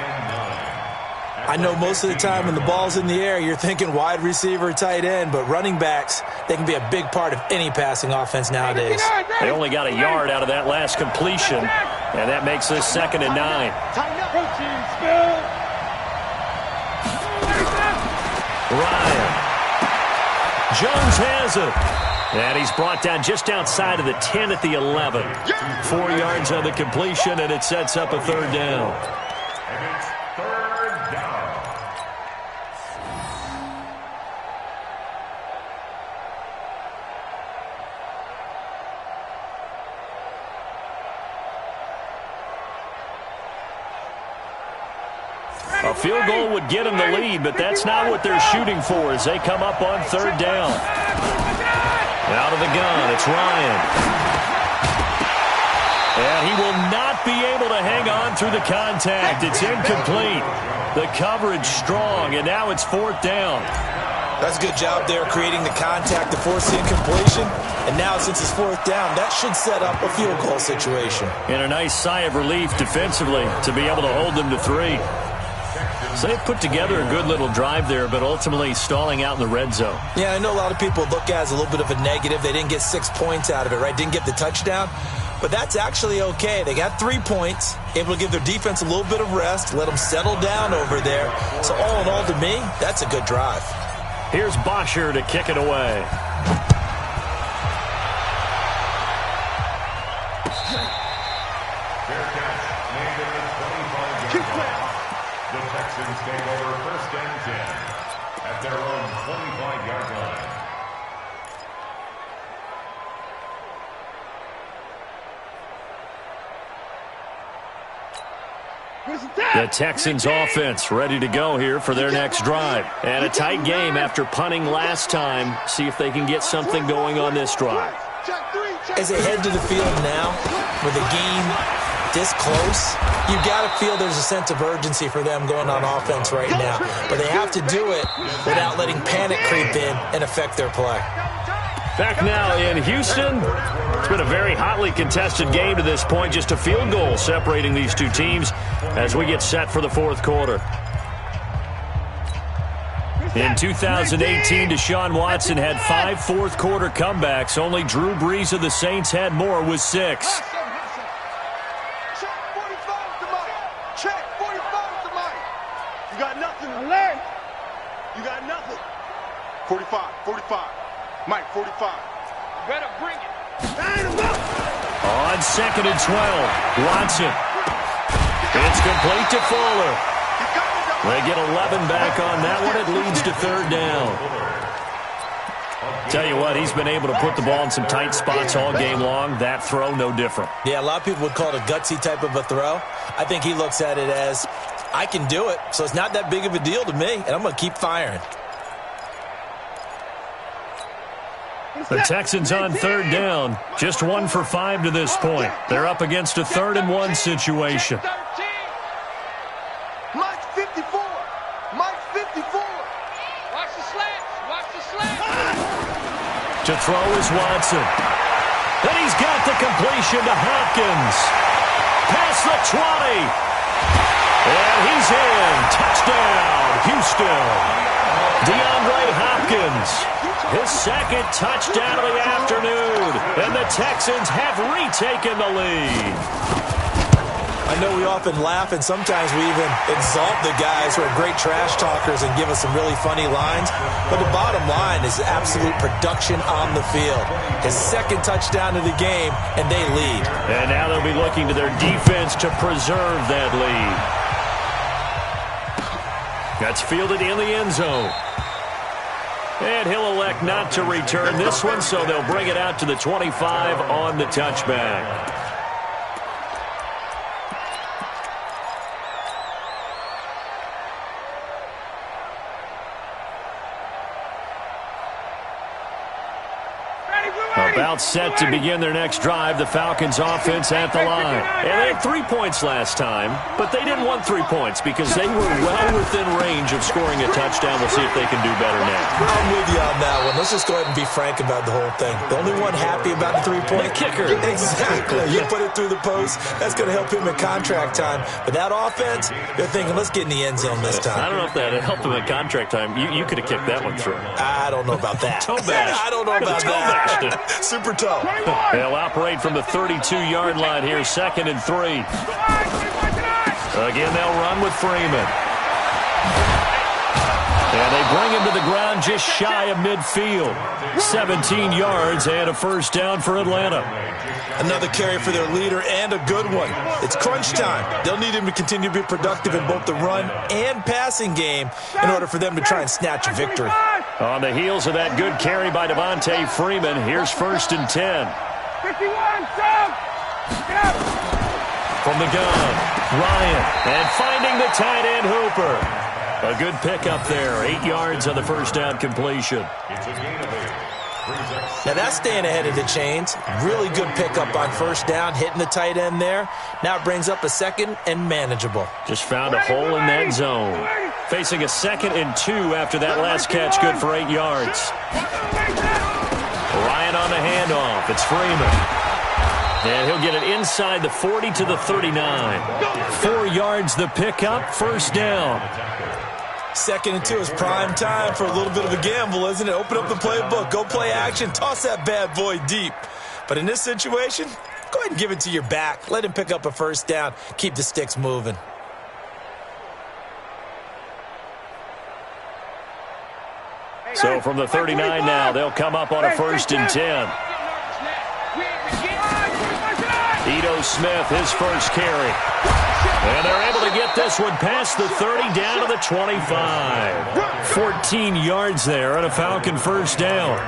I know most of the time when the ball's in the air, you're thinking wide receiver, tight end, but running backs, they can be a big part of any passing offense nowadays. They only got a yard out of that last completion, and that makes this 2nd and 9. Ryan. Jones has it. And he's brought down just outside of the 10 at the 11. 4 yards on the completion, and it sets up a 3rd down. A field goal would get them the lead, but that's not what they're shooting for as they come up on 3rd down. Out of the gun, it's Ryan. And he will not be able to hang on through the contact. It's incomplete. The coverage strong, and now it's 4th down. That's a good job there creating the contact to force the incompletion. And now since it's 4th down, that should set up a field goal situation. And a nice sigh of relief defensively to be able to hold them to 3. So they put together a good little drive there, but ultimately stalling out in the red zone. Yeah, I know a lot of people look at it as a little bit of a negative. They didn't get 6 points out of it, right? Didn't get the touchdown. But that's actually okay. They got 3 points, able to give their defense a little bit of rest, let them settle down over there. So all in all, to me, that's a good drive. Here's Bosher to kick it away. The Texans take over 1st and 10 at their own The Texans offense ready to go here for their next drive. And a tight game after punting last time. See if they can get something going on this drive. As they head to the field now, with the game this close, you got to feel there's a sense of urgency for them going on offense right now. But they have to do it without letting panic creep in and affect their play. Back now in Houston. It's been a very hotly contested game to this point. Just a field goal separating these two teams as we get set for the fourth quarter. In 2018, Deshaun Watson had 5 fourth-quarter comebacks. Only Drew Brees of the Saints had more with 6. Check 45 to Mike. Check 45 to Mike. You got nothing. Alert. You got nothing. 45. Mike, 45. Better bring it. On 2nd and 12, Watson. It's complete to Fuller. They get 11 back on that one. It leads to 3rd down. Tell you what, he's been able to put the ball in some tight spots all game long. That throw, no different. Yeah, a lot of people would call it a gutsy type of a throw. I think he looks at it as, I can do it, so it's not that big of a deal to me, and I'm going to keep firing. The Texans on 3rd down. Just 1 for 5 to this point. They're up against a 3rd and 1 situation. Mike's 54. Mike's 54. Watch the slants. Watch the slants. To throw is Watson. And he's got the completion to Hopkins. Past the 20. And he's in. Touchdown, Houston. DeAndre Hopkins. His 2nd touchdown of the afternoon. And the Texans have retaken the lead. I know we often laugh, and sometimes we even exalt the guys who are great trash talkers and give us some really funny lines. But the bottom line is absolute production on the field. His 2nd touchdown of the game, and they lead. And now they'll be looking to their defense to preserve that lead. That's fielded in the end zone. And he'll elect not to return this one, so they'll bring it out to the 25 on the touchback. About set to begin their next drive, the Falcons offense at the line. And they had 3 points last time, but they didn't want 3 points because they were well within range of scoring a touchdown. We'll see if they can do better now. I'm with you on that one. Let's just go ahead and be frank about the whole thing. The only one happy about the 3-point kicker. Exactly. You put it through the post. That's going to help him in contract time. But that offense, they're thinking, let's get in the end zone this time. I don't know if that helped him in contract time. You could have kicked that one through. I don't know about that. Toe bash. I don't know about that. Super toe. They'll operate from the 32-yard line here, 2nd and 3. Again, they'll run with Freeman. And they bring him to the ground just shy of midfield. 17 yards and a 1st down for Atlanta. Another carry for their leader and a good one. It's crunch time. They'll need him to continue to be productive in both the run and passing game in order for them to try and snatch a victory. On the heels of that good carry by Devontae Freeman, here's 1st and 10. 51, Sam! From the gun, Ryan, and finding the tight end Hooper. A good pickup there, 8 yards on the 1st down completion. Now that's staying ahead of the chains. Really good pickup on 1st down, hitting the tight end there. Now it brings up a 2nd and manageable. Just found a hole in that zone. Facing a 2nd and 2 after that last catch, good for 8 yards. Ryan on the handoff. It's Freeman. And he'll get it inside the 40 to the 39. 4 yards the pickup, 1st down. 2nd and 2 is prime time for a little bit of a gamble, isn't it? Open up the playbook, go play action, toss that bad boy deep. But in this situation, go ahead and give it to your back. Let him pick up a 1st down. Keep the sticks moving. So from the 39 now, they'll come up on a 1st and 10. Ito Smith, his 1st carry. And they're able to get this one past the 30 down to the 25. 14 yards there on a Falcon 1st down.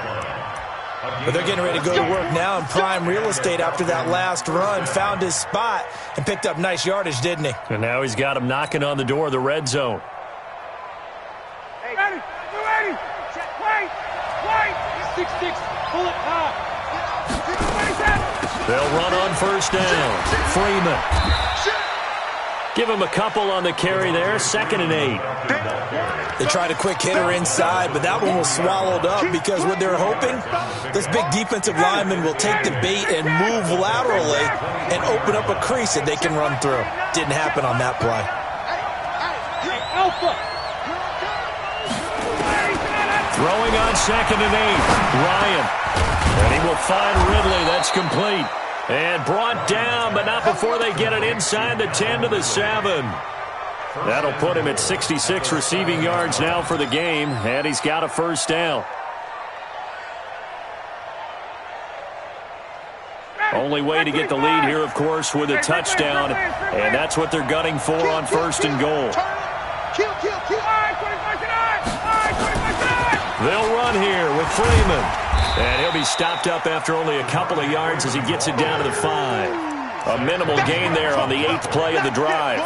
But they're getting ready to go to work now in prime real estate after that last run. Found his spot and picked up nice yardage, didn't he? And now he's got him knocking on the door of the red zone. Hey, ready, you ready? Wait, wait. 6-6, pull it high. They'll run on first down. Freeman. Give him a couple on the carry there. 2nd and 8. They tried a quick hitter inside, but that one was swallowed up because what they're hoping, this big defensive lineman will take the bait and move laterally and open up a crease that they can run through. Didn't happen on that play. Throwing on 2nd and 8. Ryan. And he will find Ridley. That's complete. And brought down, but not before they get it inside the 10 to the 7. That'll put him at 66 receiving yards now for the game, and he's got a first down. Only way to get the lead here, of course, with a touchdown, and that's what they're gunning for on 1st and goal. They'll run here with Freeman. And he'll be stopped up after only a couple of yards as he gets it down to the 5. A minimal gain there on the 8th play of the drive.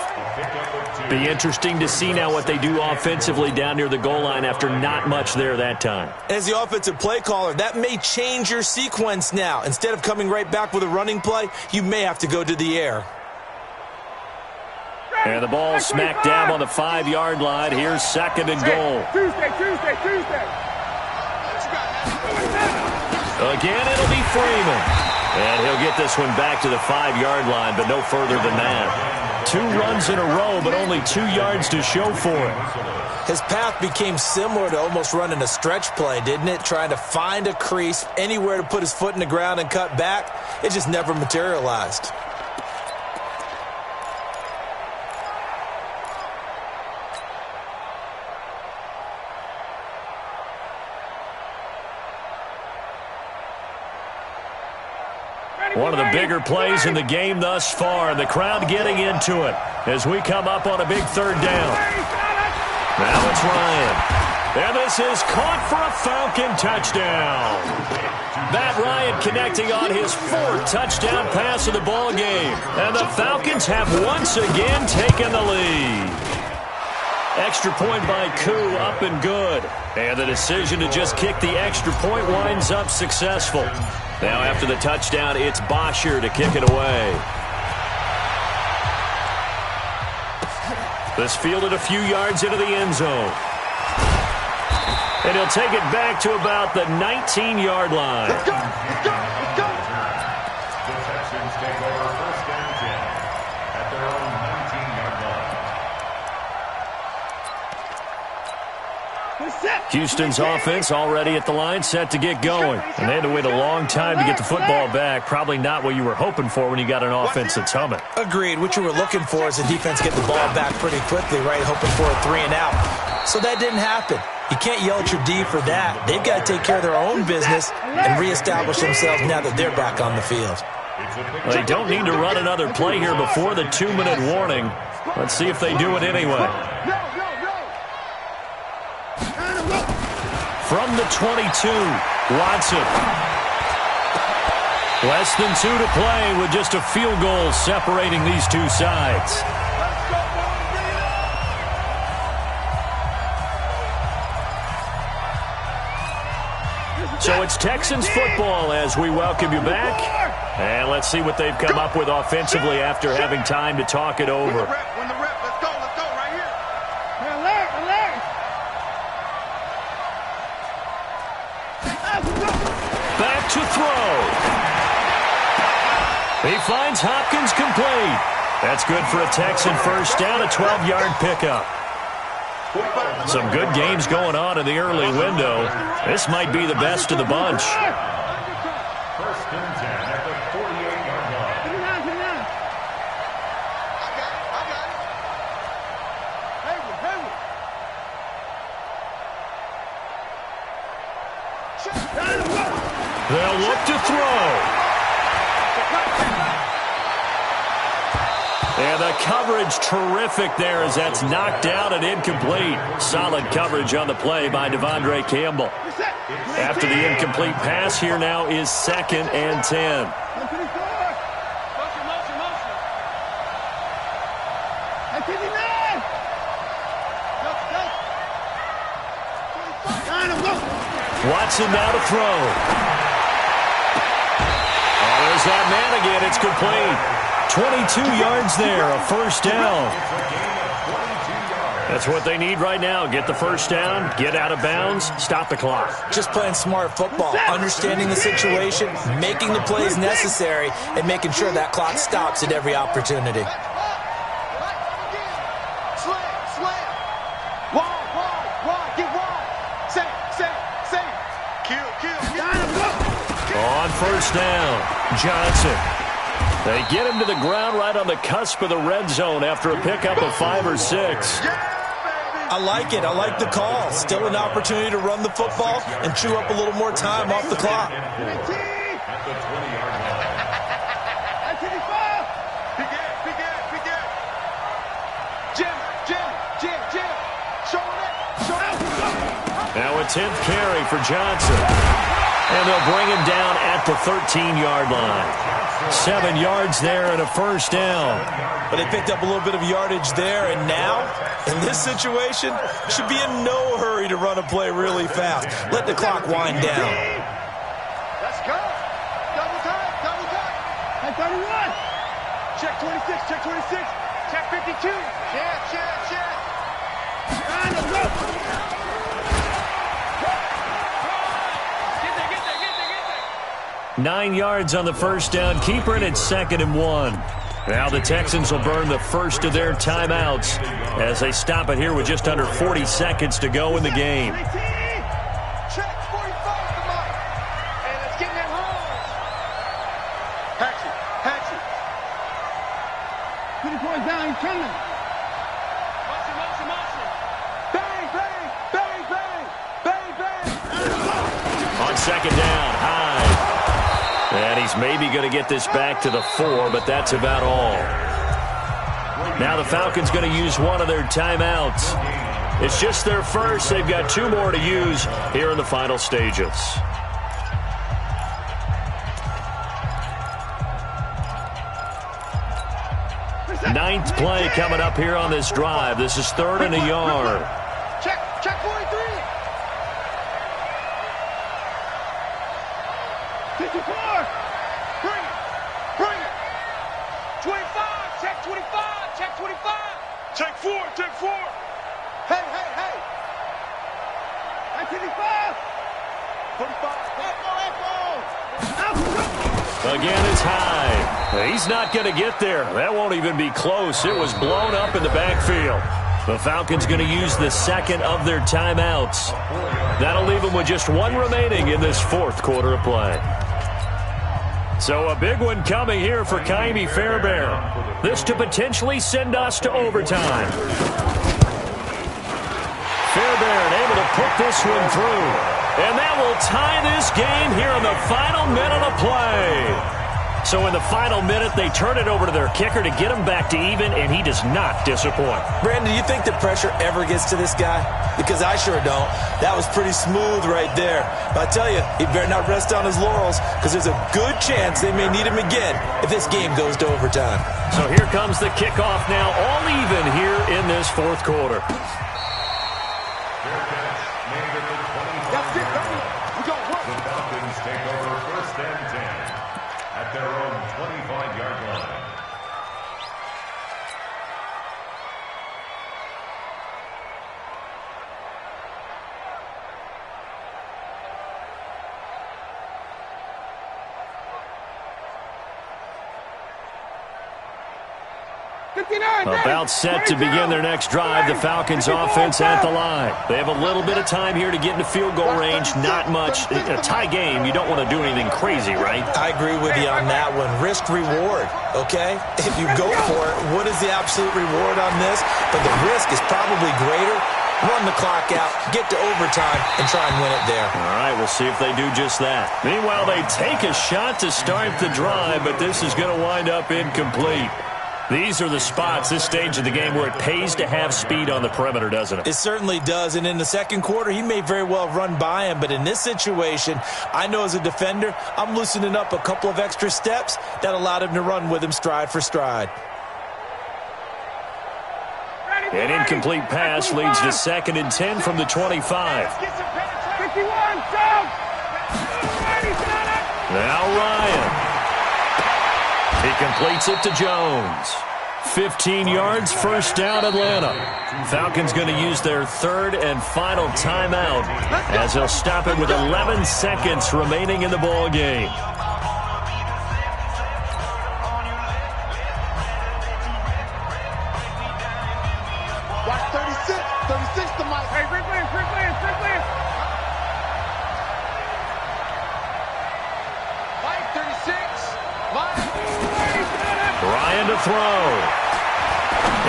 Be interesting to see now what they do offensively down near the goal line after not much there that time. As the offensive play caller, that may change your sequence now. Instead of coming right back with a running play, you may have to go to the air. And the ball smack dab on the 5-yard line. Here's 2nd and goal. Tuesday. Again, it'll be Freeman. And he'll get this one back to the 5-yard line, but no further than that. 2 runs in a row, but only 2 yards to show for it. His path became similar to almost running a stretch play, didn't it? Trying to find a crease, anywhere to put his foot in the ground and cut back. It just never materialized. One of the bigger plays in the game thus far. The crowd getting into it as we come up on a big 3rd down. Now it's Ryan. And this is caught for a Falcon touchdown. Matt Ryan connecting on his 4th touchdown pass of the ball game. And the Falcons have once again taken the lead. Extra point by Koo, up and good. And the decision to just kick the extra point winds up successful. Now after the touchdown, it's Bosher to kick it away. This fielded a few yards into the end zone. And he'll take it back to about the 19-yard line. Let's go. The Texans take over 1st and 10 at their own 19-yard line. Houston's offense already at the line, set to get going. And they had to wait a long time to get the football back. Probably not what you were hoping for when you got an offense that's humming. Agreed. What you were looking for is the defense get the ball back pretty quickly, right? Hoping for a 3 and out. So that didn't happen. You can't yell at your D for that. They've got to take care of their own business and reestablish themselves now that they're back on the field. They don't need to run another play here before the 2-minute warning. Let's see if they do it anyway. From the 22, Watson. Less than 2 to play with just a field goal separating these two sides. So it's Texans football as we welcome you back. And let's see what they've come up with offensively after having time to talk it over. Win the rep. Let's go right here. Back to throw. He finds Hopkins complete. That's good for a Texan first down, a 12-yard pickup. Some good games going on in the early window. This might be the best of the bunch. 1st and 10 at the 48-yard line. They'll look to throw. And the coverage terrific there as that's knocked down and incomplete. Solid coverage on the play by Devondre Campbell. After the incomplete pass, here now is 2nd and 10. Watson now to throw. Oh, there's that man again. It's complete. 22 yards there, a first down. That's what they need right now. Get the first down, get out of bounds, stop the clock. Just playing smart football, understanding the situation, making the plays necessary, and making sure that clock stops at every opportunity. On first down, Johnson. They get him to the ground right on the cusp of the red zone after a pickup of 5 or 6. I like it. I like the call. Still an opportunity to run the football and chew up a little more time off the clock. At the 20-yard line. Now a 10th carry for Johnson. And they'll bring him down at the 13-yard line. 7 yards there and a first down. But they picked up a little bit of yardage there, and now, in this situation, should be in no hurry to run a play really fast. Let the clock wind down. Let's go. Double time, double time. At 31. Check 26, check 26. Check 52. Check. Line up, go. 9 yards on the first down. Keeper, and it's 2nd and 1. Now the Texans will burn the first of their timeouts as they stop it here with just under 40 seconds to go in the game. Check 45 to Mike. And it's getting it home. Hatchet. 20 points down, he's coming. Motion. On 2nd down, Hyde. And he's maybe going to get this back to the 4, but that's about all. Now the Falcons going to use one of their timeouts. It's just their first. They've got 2 more to use here in the final stages. Ninth play coming up here on this drive. This is 3rd and a yard. Check 43. 54. Bring it. 25. Check 25. Check 25. Check 4. Hey. At 55. 45. Again, it's Hyde. He's not going to get there. That won't even be close. It was blown up in the backfield. The Falcons going to use the 2nd of their timeouts. That'll leave them with just 1 remaining in this 4th quarter of play. So a big one coming here for Ka'imi Fairbairn. This to potentially send us to overtime. Fairbairn able to put this one through. And that will tie this game here in the final minute of play. So in the final minute, they turn it over to their kicker to get him back to even, and he does not disappoint. Brandon, do you think the pressure ever gets to this guy? Because I sure don't. That was pretty smooth right there. But I tell you, he better not rest on his laurels, because there's a good chance they may need him again if this game goes to overtime. So here comes the kickoff now, all even here in this 4th quarter. That's it, baby. We got work. The Falcons take over 1st and 10 at their own 25-yard line. About set to begin their next drive, the Falcons offense at the line. They have a little bit of time here to get into field goal range, not much. In a tie game, you don't want to do anything crazy, right? I agree with you on that one. Risk-reward, okay? If you go for it, what is the absolute reward on this? But the risk is probably greater. Run the clock out, get to overtime, and try and win it there. All right, we'll see if they do just that. Meanwhile, they take a shot to start the drive, but this is going to wind up incomplete. These are the spots, this stage of the game, where it pays to have speed on the perimeter, doesn't it? It certainly does, and in the second quarter, he may very well run by him, but in this situation, I know as a defender, I'm loosening up a couple of extra steps that allowed him to run with him stride for stride. An incomplete pass leads to 2nd and 10 from the 25. 51, down. Now Ryan. He completes it to Jones. 15 yards, first down, Atlanta. Falcons going to use their 3rd and final timeout as they'll stop it with 11 seconds remaining in the ball game. Watch 36. 36 to Mike. Hey, free clearance. Mike, 36. Mike. Ryan to throw.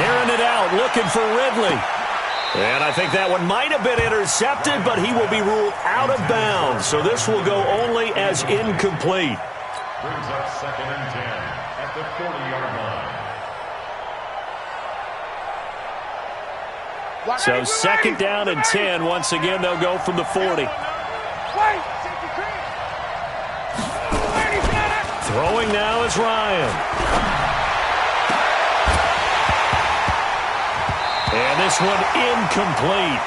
Airing it out, looking for Ridley. And I think that one might have been intercepted, but he will be ruled out of bounds. So this will go only as incomplete. Brings up 2nd and 10 at the 40-yard line. So 2nd down and 10. Once again, they'll go from the 40. Throwing now is Ryan. And this one incomplete.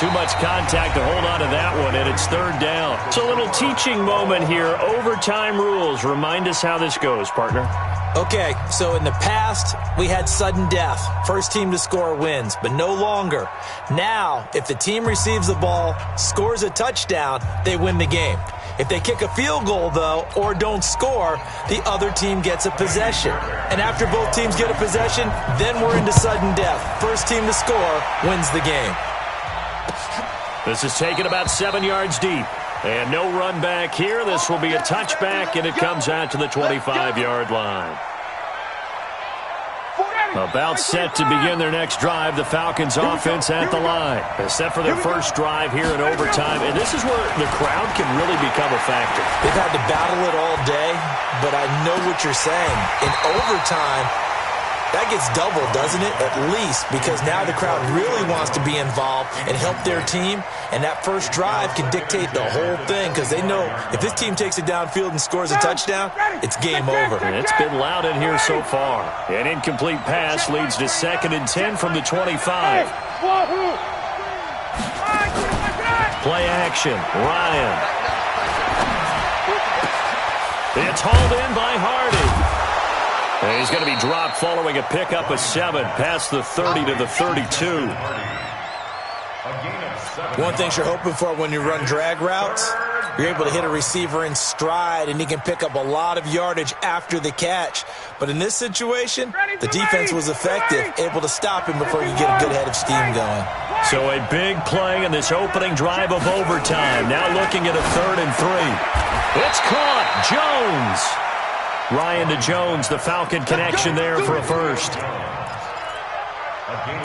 Too much contact to hold on to that one, and it's 3rd down. It's a little teaching moment here. Overtime rules. Remind us how this goes, partner. Okay, so in the past, we had sudden death. First team to score wins, but no longer. Now, if the team receives the ball, scores a touchdown, they win the game. If they kick a field goal, though, or don't score, the other team gets a possession. And after both teams get a possession, then we're into sudden death. First team to score wins the game. This is taken about 7 yards deep. And no run back here. This will be a touchback, and it comes out to the 25-yard line. About set to begin their next drive, the Falcons offense at the line. They're set for their first drive here in overtime, and this is where the crowd can really become a factor. They've had to battle it all day, but I know what you're saying. In overtime, that gets doubled, doesn't it? At least, because now the crowd really wants to be involved and help their team, and that first drive can dictate the whole thing because they know if this team takes it downfield and scores a touchdown, it's game over. And it's been loud in here so far. An incomplete pass leads to 2nd and 10 from the 25. Play action, Ryan. It's hauled in by Hardy. And he's going to be dropped following a pickup of 7 past the 30 to the 32. One thing you're hoping for when you run drag routes, you're able to hit a receiver in stride, and he can pick up a lot of yardage after the catch. But in this situation, the defense was effective, able to stop him before you get a good head of steam going. So a big play in this opening drive of overtime. Now looking at a 3rd and 3. It's caught. Jones. Ryan to Jones, the Falcon connection there for a first.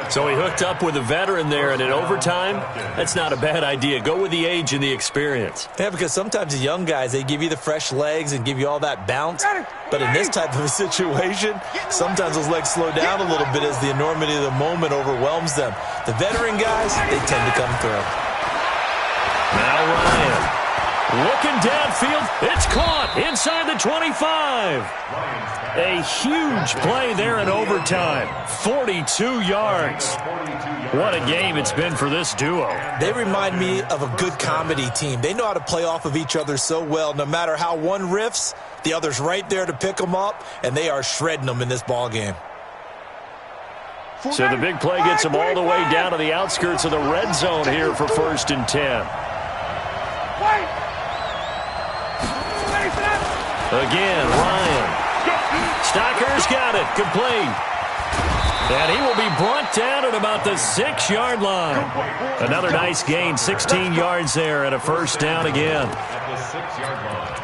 So he hooked up with a veteran there, and in overtime, that's not a bad idea. Go with the age and the experience. Yeah, because sometimes the young guys, they give you the fresh legs and give you all that bounce. But in this type of a situation, sometimes those legs slow down a little bit as the enormity of the moment overwhelms them. The veteran guys, they tend to come through. Now Ryan. Looking downfield, it's caught inside the 25. A huge play there in overtime. 42 yards. What a game it's been for this duo. They remind me of a good comedy team. They know how to play off of each other so well. No matter how one riffs, the other's right there to pick them up, and they are shredding them in this ball game. So the big play gets them all the way down to the outskirts of the red zone here for 1st and 10. Again, Ryan. Stocker's got it. Complete. And he will be brought down at about the 6-yard line. Another nice gain, 16 yards there, and a first down again.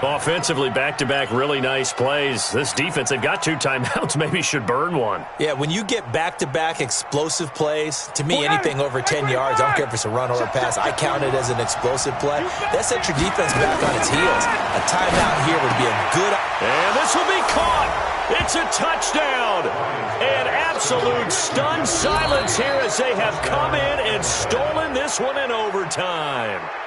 Offensively, back-to-back really nice plays. This defense, they've got 2 timeouts, maybe should burn one. Yeah, when you get back-to-back explosive plays, to me, anything over 10 yards, I don't care if it's a run or a pass, I count it as an explosive play. That sets your defense back on its heels. A timeout here would be a good... And this will be caught. It's a touchdown. An absolute stunned silence here as they have come in and stolen this one in overtime.